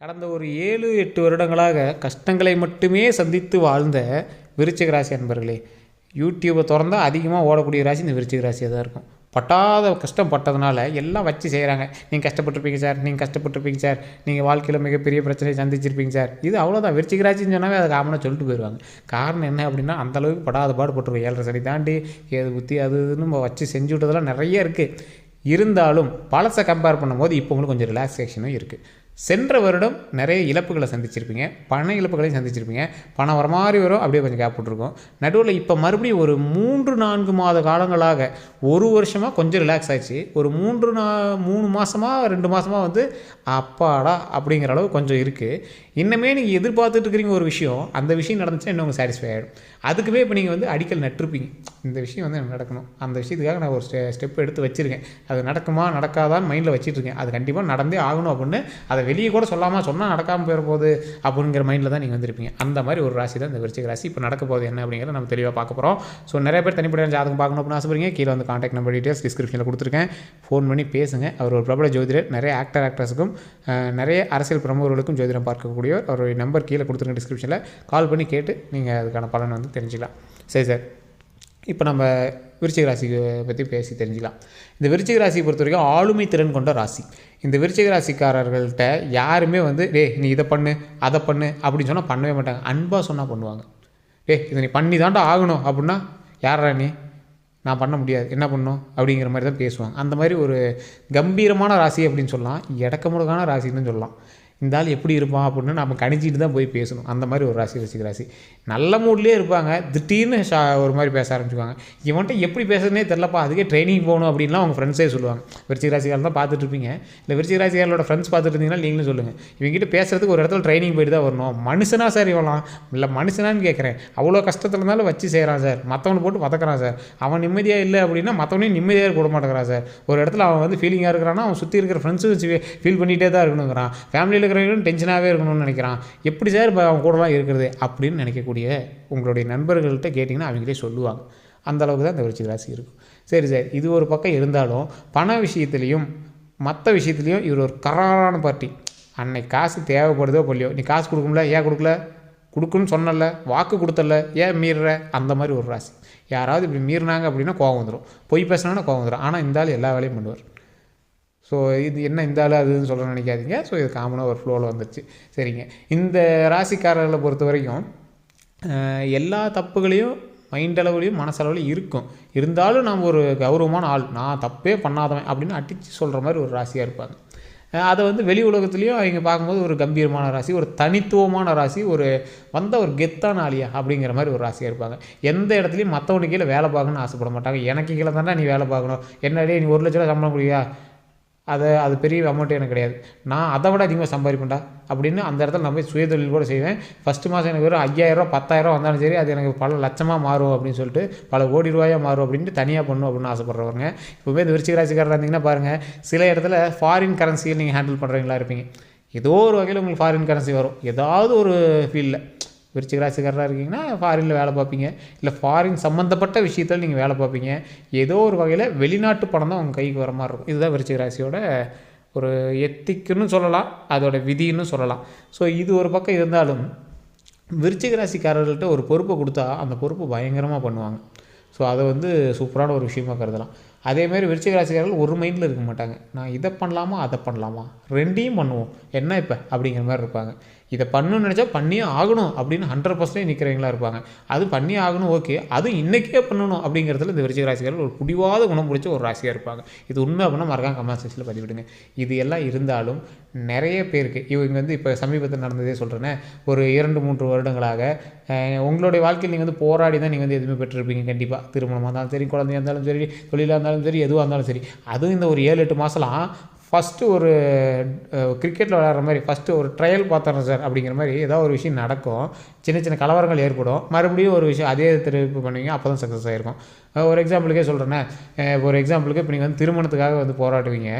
கடந்த ஒரு 7-8 வருடங்களாக கஷ்டங்களை மட்டுமே சந்தித்து வாழ்ந்த விருச்சிக ராசி அன்பர்களே, யூடியூப்பை திறந்தா அதிகமாக ஓடக்கூடிய ராசி இந்த விருச்சிக ராசியாக தான் இருக்கும். பட்டாத கஷ்டம் பட்டதுனால எல்லாம் வச்சு செய்கிறாங்க. நீங்கள் கஷ்டப்பட்டுருப்பீங்க சார், நீங்கள் கஷ்டப்பட்டுருப்பீங்க சார், நீங்கள் வாழ்க்கையில் மிகப்பெரிய பிரச்சனையை சந்திச்சிருப்பீங்க சார். இது அவ்வளோதான். விருச்சிக ராசின்னு சொன்னாவே அதை காமனாக சொல்லிட்டு போயிடுவாங்க. காரணம் என்ன அப்படின்னா, அந்தளவுக்கு படாத பாடுபட்டுருக்கோம். 7.5 சனி தாண்டி ஏது புத்தி அது இதுன்னு நம்ம வச்சு செஞ்சு விட்டதெல்லாம் நிறைய இருக்குது. இருந்தாலும் பழசை கம்பேர் பண்ணும்போது இப்போ உங்களுக்கு கொஞ்சம் ரிலாக்ஸேஷனும் இருக்குது. சென்ற வருடம் நிறைய இழப்புகளை சந்திச்சிருப்பீங்க, பண இழப்புகளையும் சந்திச்சிருப்பீங்க. பணம் வர மாதிரி வரும், அப்படியே கொஞ்சம் கேப் விட்ருக்கும். நடுவில் இப்போ மறுபடியும் ஒரு 3-4 மாத காலங்களாக, ஒரு வருஷமாக கொஞ்சம் ரிலாக்ஸ் ஆகிடுச்சு. ஒரு 3 மாதமாக 2 மாதமாக வந்து அப்பாடா அப்படிங்கிற அளவு கொஞ்சம் இருக்குது. இன்னமே நீங்கள் எதிர்பார்த்துட்டு இருக்கிறீங்க ஒரு விஷயம், அந்த விஷயம் நடந்துச்சுன்னா இன்னும் உங்களுக்கு சாட்டிஸ்ஃபை ஆகிடும். அதுக்குமே இப்போ நீங்கள் வந்து அடிக்கல் நட்டிருப்பீங்க. இந்த விஷயம் வந்து எனக்கு நடக்கணும், அந்த விஷயத்துக்காக நான் ஒரு ஸ்டெப் எடுத்து வச்சுருக்கேன், அது நடக்குமா நடக்காதான்னு மைண்டில் வச்சுட்ருக்கேன். அது கண்டிப்பாக நடந்தே ஆகணும் அப்படின்னு அதை வெளியே கூட சொன்னால் நடக்காமல் போயிட போகுது அப்படிங்கிற மைண்டில் தான் நீங்கள் வந்திருப்பீங்க. அந்த மாதிரி ஒரு ராசி தான் இந்த விருச்சிக ராசி. இப்போ நடக்க போகுது என்ன அப்படிங்கிறத நம்ம தெளிவாக பார்க்க போகிறோம். ஸோ நிறைய பேர் தனிப்படையான ஜாதகம் பார்க்கணும் அப்படின்னு ஆசைப்படுறீங்க. கீழே வந்து கான்டாக்ட் நம்பர் டீட்டெயில்ஸ் டிஸ்கிரிப்ஷனில் கொடுத்துருக்கேன். ஃபோன் பண்ணி பேசுங்க. அவர் ஒரு பிரபல ஜோதிடர். நிறைய ஆக்டர்ஸுக்கும் நிறைய அரசியல் பிரமுகர்களுக்கும் ஜோதிடம் பார்க்கக்கூடியவர். அவருடைய நம்பர் கீழே கொடுத்துருங்க டிஸ்கிரிப்ஷனில். கால் பண்ணி கேட்டு நீங்கள் அதுக்கான பலன் வந்து தெரிஞ்சுக்கலாம். சரி சார், இப்போ நம்ம விருச்சிக ராசியை பற்றி பேசி தெரிஞ்சுக்கலாம். இந்த விருச்சிக ராசியை பொறுத்த வரைக்கும் ஆளுமை திறன் கொண்ட ராசி. இந்த விருச்சிக ராசிக்காரர்கள்ட்ட யாருமே வந்து நீ இதை பண்ணு அதை பண்ணு அப்படின்னு சொன்னால் பண்ணவே மாட்டாங்க. அன்பாக சொன்னால் பண்ணுவாங்க. இதை நீ பண்ணி தாண்டா ஆகணும் அப்படின்னா, யாரா நீ, நான் பண்ண முடியாது, என்ன பண்ணணும் அப்படிங்கிற மாதிரி தான் பேசுவாங்க. அந்த மாதிரி ஒரு கம்பீரமான ராசி அப்படின்னு சொல்லலாம், இடக்கமுடக்கான ராசின்னு சொல்லலாம். இந்த ஆள் எப்படி இருப்பான் அப்படின்னு நம்ம கணிச்சிட்டு தான் போய் பேசணும். அந்த மாதிரி ஒரு ராசி விருச்சிக ராசி. நல்ல மூட்லேயே இருப்பாங்க, திடீர்னு ஒரு மாதிரி பேச ஆரம்பிச்சுக்குவாங்க. இவன்ட்ட எப்படி பேசுறதுனே தெரிலப்பா, அதுக்கே ட்ரைனிங் போகணும் அப்படின்லாம் அவங்க ஃப்ரெண்ட்ஸே சொல்லுவாங்க. விருச்சிக ராசிக்காரன் தான் பார்த்துட்டு இருப்பீங்க, இல்லை விருச்சிக ராசிக்காரோட ஃப்ரெண்ட்ஸ் பார்த்துட்டு இருந்தீங்கன்னா நீங்களும் சொல்லுங்கள், இவங்ககிட்ட பேசுறதுக்கு ஒரு இடத்துல ட்ரைனிங் போயிட்டு தான் வரணும். மனுஷனா சார் இவலாம், இல்லை மனுஷனான்னு கேட்குறேன், அவ்வளோ கஷ்டத்தில் இருந்தாலும் வச்சு செய்கிறான் சார், மற்றவனை போட்டு பதக்கிறான் சார். அவன் நிம்மதியாக இல்லை அப்படின்னா மற்றவனையும் நிம்மதியாக கூட மாட்டேங்கிறான் சார். ஒரு இடத்துல அவன் வந்து ஃபீலிங்காக இருக்கிறான்னா அவன் சுற்றி இருக்கிற ஃப்ரெண்ட்ஸும் ஃபீல் பண்ணிகிட்டே தான் இருக்கணுங்கிறான். ஃபேமிலியில் இருக்கிறவங்களும் டென்ஷனாகவே இருக்கணும்னு நினைக்கிறான். எப்படி சார் இப்போ அவன் கூடலாம் இருக்கிறது அப்படின்னு நினைக்கக்கூடிய உங்களுடைய நண்பர்கள்ட்ட கேட்டிங்கன்னா அவங்களே சொல்லுவாங்க. அந்தளவுக்கு தான் இந்த விருச்சிக ராசி இருக்கும். சரி சார், இது ஒரு பக்கம் இருந்தாலும் பண விஷயத்துலேயும் மற்ற விஷயத்துலேயும் இவர் ஒரு கராரான பார்ட்டி. அன்னைக்கு காசு தேவைப்படுதோ போலியோ, நீ காசு கொடுக்கணும்ல, ஏன் கொடுக்கல, கொடுக்குன்னு சொன்னல, வாக்கு கொடுத்தல, ஏன் மீறுற, அந்த மாதிரி ஒரு ராசி. யாராவது இப்படி மீறினாங்க அப்படின்னா கோவம் வந்துடும், பொய் பேசினாங்கன்னா கோவம் வந்துடும். ஆனால் இந்த ஆள் எல்லா வேலையும் பண்ணுவார். ஸோ இது என்ன இந்த ஆள் அதுன்னு சொல்ல நினைக்காதீங்க. ஸோ இது காமனாக ஒரு ஃப்ளோவில் வந்துடுச்சு. சரிங்க, இந்த ராசிக்காரர்களை பொறுத்த வரைக்கும் எல்லா தப்புகளையும் மைண்டளவுலையும் மனசளவுலையும் இருக்கும். இருந்தாலும் நாம் ஒரு கௌரவமான ஆள், நான் தப்பே பண்ணாதவன் அப்படின்னு அடித்து சொல்கிற மாதிரி ஒரு ராசியாக இருப்பாங்க. அதை வந்து வெளி உலகத்துலேயும் அவங்க பார்க்கும்போது ஒரு கம்பீரமான ராசி, ஒரு தனித்துவமான ராசி, ஒரு ஒரு கெத்தான ஆளியா அப்படிங்கிற மாதிரி ஒரு ராசியாக இருப்பாங்க. எந்த இடத்துலையும் மற்றவனுக்கு கீழே வேலை பார்க்கணும்னு ஆசைப்பட மாட்டாங்க. எனக்கு கீழே தானே நீ வேலை பார்க்கணும், என்னடே நீ 1 லட்ச ரூபா சம்பளம் கொடுயா, அது பெரிய அமௌண்ட்டு எனக்கு கிடையாது, நான் அதை விட அதிகமாக சம்பாதிப்பேன்டா அப்படின்னு அந்த இடத்துல நான் போய் சுயதொழில் கூட செய்வேன். ஃபஸ்ட்டு மாதம் எனக்கு வெறும் 5000 ரூபா 10,000 வந்தாலும் சரி, அது எனக்கு பல லட்சமாக மாறும் அப்படின்னு சொல்லிட்டு, பல கோடி ரூபாயாக மாறும் அப்படின்ட்டு தனியாக பண்ணும் அப்படின்னு ஆசைப்படுறவங்க இப்போவே இந்த விருச்சிக ராசிக்காரராக இருந்தீங்கன்னா பாருங்கள், சில இடத்துல ஃபாரின் கரன்சியில் நீங்கள் ஹேண்டில் பண்ணுறவங்களா இருப்பீங்க. ஏதோ ஒரு வகையில் உங்களுக்கு ஃபாரின் கரன்சி வரும், ஏதாவது ஒரு ஃபீல்டில். விருச்சிக ராசிக்காரராக இருக்கீங்கன்னா ஃபாரினில் வேலை பார்ப்பீங்க, இல்லை ஃபாரின் சம்மந்தப்பட்ட விஷயத்தில் நீங்கள் வேலை பார்ப்பீங்க. ஏதோ ஒரு வகையில் வெளிநாட்டு பணம் தான் உங்கள் கைக்கு வர மாதிரி இருக்கும். இதுதான் விருச்சிக ராசியோட ஒரு எத்திக்குன்னு சொல்லலாம், அதோட விதின்னு சொல்லலாம். ஸோ இது ஒரு பக்கம் இருந்தாலும் விருச்சிக ராசிக்காரர்கள்ட்ட ஒரு பொறுப்பை கொடுத்தா அந்த பொறுப்பு பயங்கரமாக பண்ணுவாங்க. ஸோ அதை வந்து சூப்பரான ஒரு விஷயமாக கருதலாம். அதேமாதிரி விருச்சிக ராசிக்காரர்கள் ஒரு மைண்டில் இருக்க மாட்டாங்க. நான் இதை பண்ணலாமா அதை பண்ணலாமா, ரெண்டையும் பண்ணுவோம் என்ன இப்போ அப்படிங்கிற மாதிரி இருப்பாங்க. இதை பண்ணணும்னு நினச்சா பண்ணியே ஆகணும் அப்படின்னு 100% நிற்கிறவங்களா இருப்பாங்க. அது பண்ணி ஆகணும், ஓகே, அதுவும் இன்றைக்கே பண்ணணும் அப்படிங்கிறதுல இந்த விருச்சிக ராசிக்காரர்கள் ஒரு பிடிவாத குணம் பிடிச்ச ஒரு ராசியாக இருப்பாங்க. இது உண்மை அப்படின்னா மறக்காம கமெண்ட் செக்ஷனில் பதிவிடுங்க. இது எல்லாம் இருந்தாலும் நிறைய பேருக்கு இவங்க வந்து இப்போ சமீபத்தில் நடந்ததே சொல்கிறேன்னே, ஒரு 2-3 வருடங்களாக உங்களுடைய வாழ்க்கையில் நீங்கள் வந்து போராடி தான் நீங்கள் வந்து எதுவுமே பெற்றிருப்பீங்க. கண்டிப்பாக திருமணமாக இருந்தாலும் சரி, குழந்தையாக இருந்தாலும் சரி, தொழிலாக இருந்தாலும் சரி, எதுவாக இருந்தாலும் சரி. அதுவும் இந்த ஒரு 7-8 மாதம்லாம் ஃபஸ்ட்டு ஒரு கிரிக்கெட்டில் விளையாடுற மாதிரி ஃபஸ்ட்டு ஒரு ட்ரையல் பார்த்துறேன் சார் அப்படிங்கிற மாதிரி ஏதாவது ஒரு விஷயம் நடக்கும், சின்ன சின்ன கலவரங்கள் ஏற்படும், மறுபடியும் ஒரு விஷயம் அதே திருப்பி பண்ணுவீங்க, அப்போ தான் சக்ஸஸ் ஆகிருக்கும். ஒரு எக்ஸாம்பிளுக்கே சொல்கிறேன்னே, ஒரு எக்ஸாம்பிளுக்கு இப்போ நீங்கள் வந்து திருமணத்துக்காக வந்து போராடுவீங்க,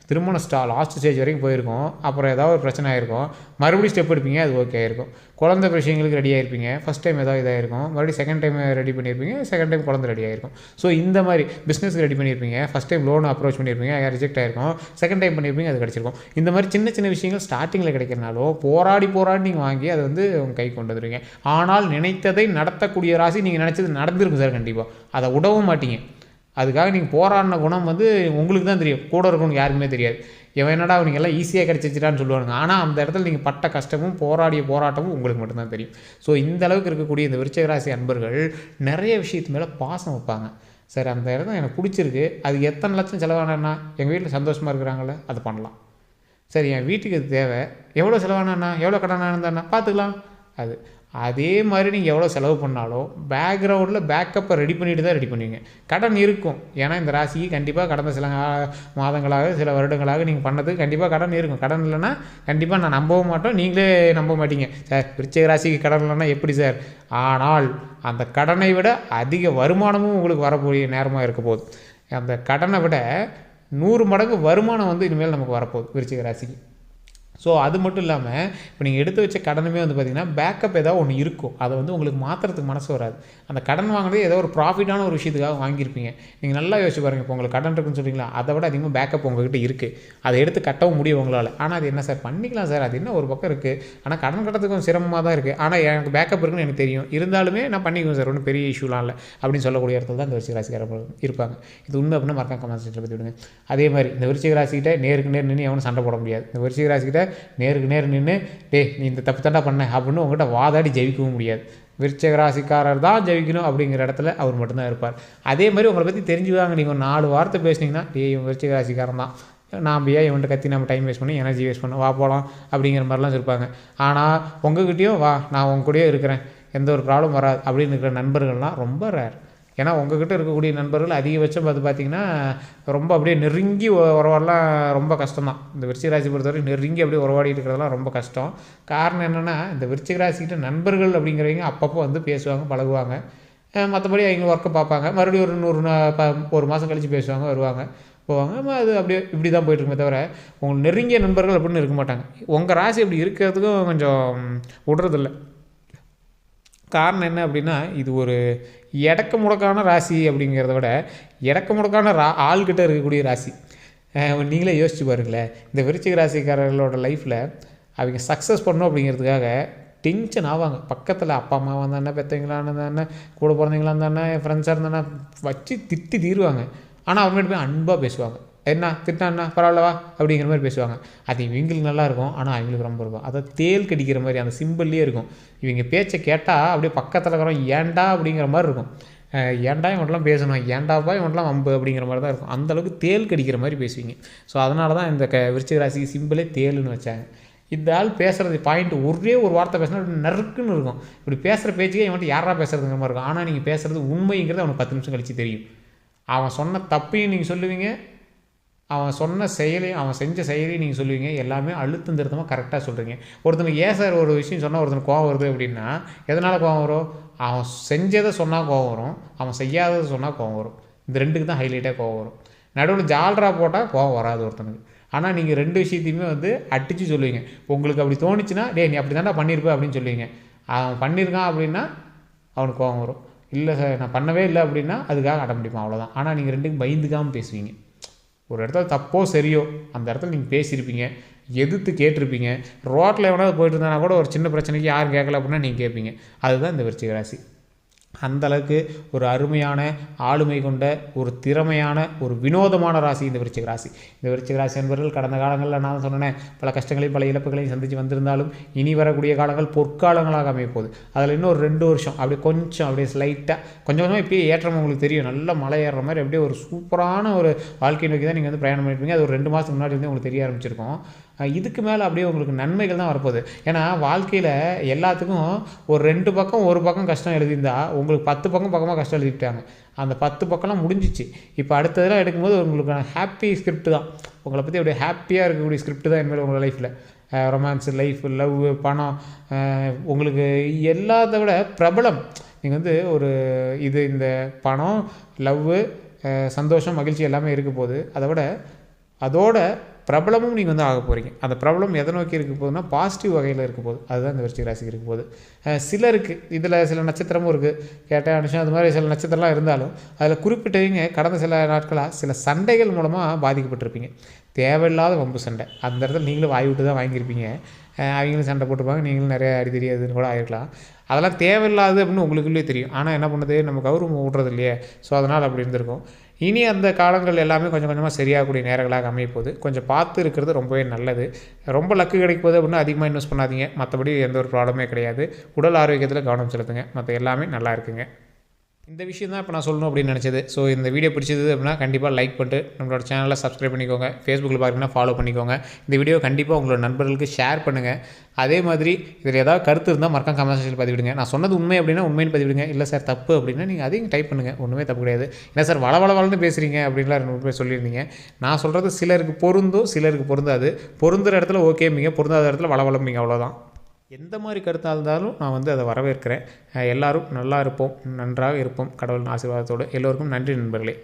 திருமணம் லாஸ்ட் ஸ்டேஜ் வரைக்கும் போயிருக்கும், அப்புறம் ஏதாவது ஒரு பிரச்சனை ஆகிருக்கும், மறுபடியும் ஸ்டெப் எடுப்பீங்க, அது ஓகே ஆகிருக்கும். குழந்தை விஷயங்களுக்கு ரெடி ஆகிருப்பீங்க, ஃபஸ்ட் டைம் ஏதாவது இதாகிருக்கும், மறுபடியும் செகண்ட் டைம் ரெடி பண்ணியிருப்பீங்க, செகண்ட் டைம் குழந்தை ரெடி ஆகிருக்கும். ஸோ இந்த மாதிரி பிஸ்னஸ்க்கு ரெடி பண்ணியிருப்பீங்க, ஃபஸ்ட் டைம் லோன் அப்ரோச் பண்ணியிருப்பீங்க, ரிஜெக்ட் ஆகிருக்கும், செகண்ட் டைம் பண்ணியிருப்பீங்க, அது கிடச்சிருக்கும். இந்த மாதிரி சின்ன சின்ன விஷயங்கள் ஸ்டார்டிங்கில் கிடைக்கிறனாலும் போராடி நீங்கள் வாங்கி அதை வந்து உங்கள் கை கொண்டு வந்துடுவீங்க. ஆனால் நினைத்ததை நடத்தக்கூடிய ராசி நீங்கள் நினச்சது நடந்திருக்கும் சார், கண்டிப்பாக அதை விடவும் மாட்டீங்க. அதுக்காக நீங்கள் போராடின குணம் வந்து உங்களுக்கு தான் தெரியும், கூட இருக்கணும் யாருக்குமே தெரியாது. இவன் என்னடா அவங்க எல்லாம் ஈஸியாக கிடச்சிச்சிட்டான்னு சொல்லுவாங்க. ஆனால் அந்த இடத்துல நீங்கள் பட்ட கஷ்டமும் போராடிய போராட்டமும் உங்களுக்கு மட்டும்தான் தெரியும். ஸோ இந்த அளவுக்கு இருக்கக்கூடிய இந்த விருச்சிக ராசி அன்பர்கள் நிறைய விஷயத்து மேலே பாசம் வைப்பாங்க. சார் அந்த இடம் எனக்கு பிடிச்சிருக்கு, அது எத்தனை லட்சம் செலவானா, எங்கள் வீட்டில் சந்தோஷமாக இருக்கிறாங்களே அது பண்ணலாம். சரி என் வீட்டுக்கு அது தேவை, எவ்வளோ செலவானா, எவ்வளோ கடனாக இருந்தாண்ணா பார்த்துக்கலாம். அதே மாதிரி நீங்கள் எவ்வளோ செலவு பண்ணாலும் பேக்ரவுண்டில் பேக்கப்பை ரெடி பண்ணிட்டு தான் ரெடி பண்ணுவீங்க. கடன் இருக்கும், ஏன்னா இந்த ராசிக்கு கண்டிப்பாக கடந்த சில மாதங்களாக சில வருடங்களாக நீங்கள் பண்ணது கண்டிப்பாக கடன் இருக்கும். கடன் இல்லைன்னா கண்டிப்பாக நான் நம்பவும் மாட்டோம், நீங்களே நம்ப மாட்டீங்க. சார் விருச்சிக ராசிக்கு கடன் இல்லைன்னா எப்படி சார்? ஆனால் அந்த கடனை விட அதிக வருமானமும் உங்களுக்கு வரக்கூடிய நேரமாக இருக்க போகுது. அந்த கடனை விட 100 மடங்கு வருமானம் வந்து இனிமேல் நமக்கு வரப்போகுது விருச்சிக ராசிக்கு. ஸோ அது மட்டும் இல்லாமல் இப்போ நீங்கள் எடுத்து வச்ச கடனுமே வந்து பார்த்திங்கன்னா பேக்கப் ஏதாவது ஒன்று இருக்கும், அதை வந்து உங்களுக்கு மாற்றுறதுக்கு மனசு வராது. அந்த கடன் வாங்கினதே ஏதோ ஒரு ப்ராஃபிட்டான ஒரு விஷயத்துக்காக வாங்கியிருப்பீங்க. நீங்கள் நல்லா யோசிச்சு பாருங்கள், இப்போ உங்களுக்கு கடன் இருக்குன்னு சொல்கிறீங்களா, அதை விட அதிகமாக பேக்கப் உங்கள்கிட்ட இருக்குது, அதை எடுத்து கட்டவும் முடியும் உங்களால். ஆனால் அது என்ன சார் பண்ணிக்கலாம் சார், அது என்ன ஒரு பக்கம் இருக்குது, ஆனால் கடன் கட்டத்துக்கு கொஞ்சம் சிரமமாக தான் இருக்குது, ஆனால் எனக்கு பேக்கப் இருக்குன்னு எனக்கு தெரியும், இருந்தாலுமே நான் பண்ணிக்குவேன் சார், ஒன்றும் பெரிய இஷ்யூலாம் இல்லை அப்படின்னு சொல்லக்கூடிய இடத்துல தான் இந்த விருச்சிக ராசிக்காரர்கள் இருப்பாங்க. இது உண்மை அப்படின்னா மறக்காம கமெண்ட் செக்ஷனில் பற்றி விடுங்க. அதே மாதிரி இந்த விருச்சிக ராசிக்கிட்ட நேருக்கு நேர் நின்று எவனும் சண்டை போட முடியாது. இந்த விருச்சிக ராசிக்கிட்ட நேருக்கு நேர் நின்று நீ இந்த தப்பு தாண்டா பண்ண அப்படின்னு உங்கள்கிட்ட வாதாடி ஜெயிக்கவும் முடியாது. விருச்சிக ராசிக்காரர் தான் ஜெயிக்கணும் அப்படிங்கிற இடத்துல அவர் மட்டும்தான் இருப்பார். அதே மாதிரி உங்களை பற்றி தெரிஞ்சுக்காங்க. நீங்கள் 4 வார்த்தை பேசுனீங்கன்னா இவன் விருச்சிக ராசிக்காரன் தான், நாம் ஏன் இவன்ட்டு கத்தி நம்ம டைம் வேஸ்ட் பண்ணி எனர்ஜி வேஸ்ட் பண்ண, வா போகலாம் அப்படிங்கிற மாதிரிலாம் இருப்பாங்க. ஆனால் உங்ககிட்டயும் வா நான் உங்க கூடயே இருக்கிறேன், எந்த ஒரு ப்ராப்ளம் வராது அப்படின்னு இருக்கிற நண்பர்கள்லாம் ரொம்ப ரேர். ஏன்னா உங்ககிட்ட இருக்கக்கூடிய நண்பர்கள் அதிகபட்சம் பார்த்திங்கன்னா ரொம்ப அப்படியே நெருங்கி உறவாடலாம் ரொம்ப கஷ்டம் தான். இந்த விருச்சிக ராசி பொறுத்தவரை நெருங்கி அப்படியே உறவாடிட்டு இருக்கிறதெல்லாம் ரொம்ப கஷ்டம். காரணம் என்னென்னா இந்த விருச்சிக ராசிக்கிட்ட நண்பர்கள் அப்படிங்கிறவங்க அப்பப்போ வந்து பேசுவாங்க, பழகுவாங்க, மற்றபடி அவங்க ஒர்க்கை பார்ப்பாங்க, மறுபடியும் ஒரு மாதம் கழித்து பேசுவாங்க, வருவாங்க, போவாங்க. அது அப்படியே இப்படி தான் போய்ட்டுருக்குமே தவிர உங்களுக்கு நெருங்கிய நண்பர்கள் அப்படின்னு இருக்க மாட்டாங்க. உங்கள் ராசி அப்படி இருக்கிறதுக்கும் கொஞ்சம் விடுறதில்ல. காரணம் என்ன அப்படின்னா இது ஒரு எடக்க முடக்கான ராசி அப்படிங்கிறத விட எடக்க முடக்கான ஆள்கிட்ட இருக்கக்கூடிய ராசி. நீங்களே யோசிச்சு பாருங்களேன், இந்த விருச்சிக ராசிக்காரர்களோட லைஃப்பில் அவங்க சக்ஸஸ் பண்ணணும் அப்படிங்கிறதுக்காக டென்ஷன் ஆவாங்க. பக்கத்தில் அப்பா அம்மா வந்தானே, பெற்றவங்களாக இருந்தானே, கூட பிறந்தவங்களாக இருந்தானே, ஃப்ரெண்ட்ஸாக இருந்தானே வச்சு திட்டி தீருவாங்க. ஆனால் அவங்க போய் அன்பாக பேசுவாங்க, என்ன திட்டினா பரவாயில்லவா அப்படிங்கிற மாதிரி பேசுவாங்க. அது இவங்களுக்கு நல்லாயிருக்கும், ஆனால் அவங்களுக்கு ரொம்ப இருக்கும். அதை தேல் கடிக்கிற மாதிரி அந்த சிம்பிள்லேயே இருக்கும். இவங்க பேச்சை கேட்டால் அப்படியே பக்கத்தில் இருக்கிறோம் ஏண்டா அப்படிங்கிற மாதிரி இருக்கும். ஏண்டா இவன்லாம் பேசணும், ஏண்டாப்பா இவன்லாம் வம்பு அப்படிங்கிற மாதிரி தான் இருக்கும். அந்தளவுக்கு தேல் கடிக்கிற மாதிரி பேசுவீங்க. ஸோ அதனால தான் இந்த விருச்சிக ராசிக்கு சிம்பிளே தேலுன்னு வச்சாங்க. இந்த ஆள் பேசுகிறது பாயிண்ட் ஒரே ஒரு வார்த்தை பேசினா நறுக்குன்னு இருக்கும். இப்படி பேசுகிற பேச்சுக்கே இவன்ட்டு யாரா பேசுகிறதுங்கிற மாதிரி இருக்கும். ஆனால் நீங்கள் பேசுகிறது உண்மைங்கிறது அவனுக்கு 10 நிமிஷம் கழித்து தெரியும். அவன் சொன்ன தப்பையும் நீங்கள் சொல்லுவீங்க, அவன் சொன்ன செயலையும் அவன் செஞ்ச செயலையும் நீங்கள் சொல்லுவீங்க. எல்லாமே அழுத்தம் திருத்தமாக கரெக்டாக சொல்கிறீங்க. ஒருத்தனுக்கு ஏன் சார் ஒரு விஷயம் சொன்னால் ஒருத்தனுக்கு கோவம் வருது அப்படின்னா எதனால் கோவம் வரும்? அவன் செஞ்சதை சொன்னால் கோவம் வரும், அவன் செய்யாததை சொன்னால் கோவம் வரும். இந்த ரெண்டுக்கு தான் ஹைலைட்டாக கோவம் வரும். நடுவில் ஜால்ரா போட்டால் கோவம் வராது ஒருத்தனுக்கு. ஆனால் நீங்கள் 2 விஷயத்தையுமே வந்து அடித்து சொல்லுவீங்க. உங்களுக்கு அப்படி தோணுச்சுன்னா நீ அப்படி தானே பண்ணியிருப்ப அப்படின்னு சொல்லுவீங்க. அவன் பண்ணியிருக்கான் அப்படின்னா அவனுக்கு கோவம் வரும். இல்லை சார் நான் பண்ணவே இல்லை அப்படின்னா அதுக்காக அடம்பிடிப்பான், அவ்வளோதான். ஆனால் நீங்கள் 2க்கும் பயந்துக்காமல் பேசுவீங்க. ஒரு இடத்துல தப்போ சரியோ அந்த இடத்துல நீங்கள் பேசியிருப்பீங்க, எதிர்த்து கேட்டிருப்பீங்க. ரோட்டில் எவனாவது போயிட்டு இருந்தானா கூட ஒரு சின்ன பிரச்சனைக்கு யாரும் கேட்கல அப்படின்னா நீங்கள் கேட்பீங்க. அதுதான் இந்த விருச்சிக ராசி. அந்தளவுக்கு ஒரு அருமையான ஆளுமை கொண்ட ஒரு திறமையான ஒரு வினோதமான ராசி இந்த விருச்சிக ராசி. இந்த விருச்சிக ராசி என்பவர்கள் கடந்த காலங்களில் நான் சொன்னேன் பல கஷ்டங்களையும் பல இழப்புகளையும் சந்தித்து வந்திருந்தாலும் இனி வரக்கூடிய காலங்கள் பொற்காலங்களாக அமையப்போகுது. அதில் இன்னும் ஒரு 2 வருஷம் அப்படியே கொஞ்சம் அப்படியே ஸ்லைட்டாக கொஞ்சம் கொஞ்சமாக இப்போயே ஏற்றம் உங்களுக்கு தெரியும். நல்ல மலை ஏறுற மாதிரி அப்படியே ஒரு சூப்பரான ஒரு வாழ்க்கை நோக்கி தான் நீங்கள் வந்து பிரயாணம் பண்ணியிருப்பீங்க. அது ஒரு 2 மாதத்துக்கு முன்னாடி வந்து உங்களுக்கு தெரிய ஆரம்பிச்சிருக்கோம். இதுக்கு மேலே அப்படியே உங்களுக்கு நன்மைகள் தான் வரப்போகுது. ஏன்னா வாழ்க்கையில் எல்லாத்துக்கும் ஒரு 2 பக்கம் ஒரு பக்கம் கஷ்டம் எழுதியிருந்தால் உங்களுக்கு 10 பக்கமாக கஷ்டம் எழுதிவிட்டாங்க. அந்த 10 பக்கம்லாம் முடிஞ்சிச்சு. இப்போ அடுத்ததெல்லாம் எடுக்கும்போது உங்களுக்கு ஹாப்பி ஸ்கிரிப்ட் தான். உங்களை பற்றி அப்படியே ஹாப்பியாக இருக்கக்கூடிய ஸ்கிரிப்ட் தான் இனிமேல் உங்கள் லைஃப்பில். ரொமான்ஸ், லைஃப், லவ், பணம், உங்களுக்கு எல்லாத்த விட பிரபலம். நீங்கள் வந்து ஒரு இந்த பணம், லவ், சந்தோஷம், மகிழ்ச்சி எல்லாமே இருக்க போகுது. அதை விட அதோட பிரபலமும் நீங்கள் வந்து ஆக போகிறீங்க. அந்த பிரபலம் எதை நோக்கி இருக்க போகுதுன்னா பாசிட்டிவ் வகையில் இருக்க போகுது. அதுதான் இந்த விருச்சிக ராசிக்கு இருக்க போகுது. சிலருக்கு இதில் சில நட்சத்திரமும் இருக்குது, கேட்ட அனுஷம் அது மாதிரி சில நட்சத்திரம்லாம் இருந்தாலும் அதில் குறிப்பிட்டவங்க கடந்த சில நாட்களாக சில சண்டைகள் மூலமாக பாதிக்கப்பட்டிருப்பீங்க. தேவையில்லாத வம்பு சண்டை, அந்த இடத்துல நீங்களும் வாய் விட்டு தான் வாங்கியிருப்பீங்க. அவங்களும் சண்டை போட்டிருப்பாங்க, நீங்களும் நிறைய அடி தெரியாதுன்னு கூட ஆகிருக்கலாம். அதெல்லாம் தேவையில்லாது அப்படின்னு உங்களுக்குள்ளே தெரியும். ஆனால் என்ன பண்ணுறது, நம்ம கௌரவம் விட்றது இல்லையே. ஸோ அதனால் அப்படி இருந்திருக்கும். இனி அந்த காலங்கள் எல்லாமே கொஞ்சம் கொஞ்சமாக சரியாகக்கூடிய நேரங்களாக அமையப்போகுது. கொஞ்சம் பார்த்து இருக்கிறது ரொம்பவே நல்லது. ரொம்ப லக்கு கிடைக்க போகுது அப்படின்னா அதிகமாக இன்வெஸ்ட் பண்ணாதீங்க. மற்றபடி எந்த ஒரு ப்ராப்ளமே கிடையாது. உடல் ஆரோக்கியத்தில் கவனம் செலுத்துங்க. மற்ற எல்லாமே நல்லா இருக்குங்க. இந்த விஷயம் தான் இப்போ நான் சொல்லணும் அப்படின்னு நினச்சது. ஸோ இந்த வீடியோ பிடிச்சது அப்படின்னா கண்டிப்பாக லைக் பண்ணிட்டு நம்மளோட சேனலை சப்ஸ்கிரைப் பண்ணிக்கோங்க. ஃபேஸ்புக்கில் பார்த்தீங்கன்னா ஃபாலோ பண்ணிக்கோங்க. இந்த வீடியோ கண்டிப்பாக உங்களோட நண்பர்களுக்கு ஷேர் பண்ணுங்கள். அதே மாதிரி இதில் ஏதாவது கருத்து இருந்தால் மறக்காம கமெண்ட் செக்ஷனில் பதிவிடுங்க. நான் சொன்னது உண்மை அப்படின்னா உண்மைன்னு பதிவிடுங்க. இல்லை சார் தப்பு அப்படின்னா நீங்கள் அதையும் டைப் பண்ணுங்கள். ஒன்றுமே தப்பு கிடையாது. என்ன சார் வளவளன்னு பேசுகிறீங்க அப்படின்லாம் 2 பேர் சொல்லியிருந்தீங்க. நான் சொல்கிறது சிலருக்கு பொருந்தும், சிலருக்கு பொருந்தாது. பொருந்துகிற இடத்துல ஓகேம்பிங்க, பொருந்தாத இடத்துல வளவளம்பிங்க, அவ்வளோதான். எந்த மாதிரி கருத்தாக இருந்தாலும் நான் வந்து அதை வரவேற்கிறேன். எல்லோரும் நல்லா இருப்போம், நன்றாக இருப்போம் கடவுளின் ஆசீர்வாதத்தோடு. எல்லோருக்கும் நன்றி நண்பர்களே.